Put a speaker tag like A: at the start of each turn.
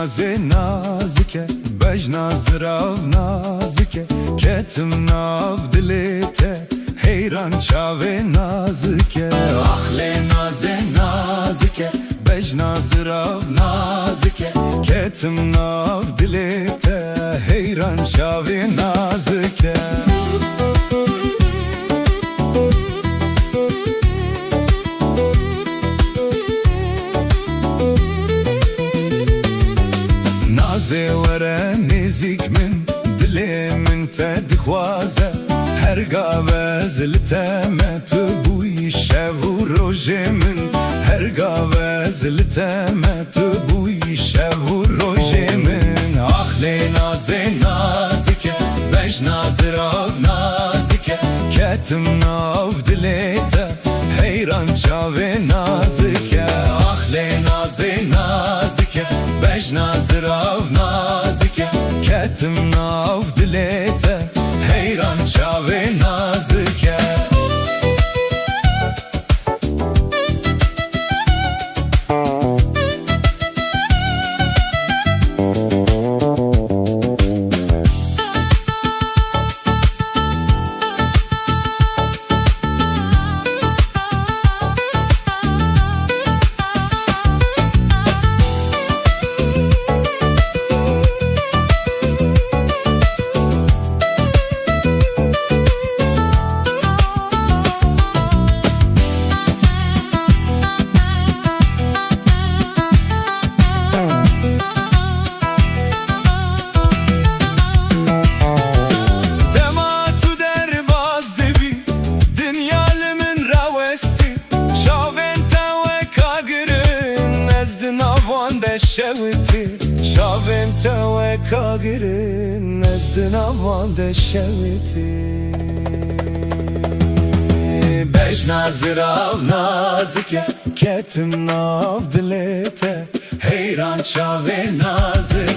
A: Naze nazike, bej nazrav nazike, ketim nav dilete, heyran çave nazike. Ahle naze nazike, bej nazrav nazike, ketim nav dilete, heyran çave nazike. Nazê were nêzik min, dilê min te dixwaze, her gavez li te me tu bûyî şev û rojê min, her gavez li te me tu bûyî şev û rojê min. Ahlê nazê nazike, bej nazirav nazike, ketim nav dilê te, heyran çavê nazike. Ahlê nazê nazike, bej nazirav nazike, ketim nav dilê te, heyran çavê nazike. Şevti şavên te weka girin nezdin avan de şevti. Bej nazirav nazike, ketim nav dilê te, heyran çavê nazike.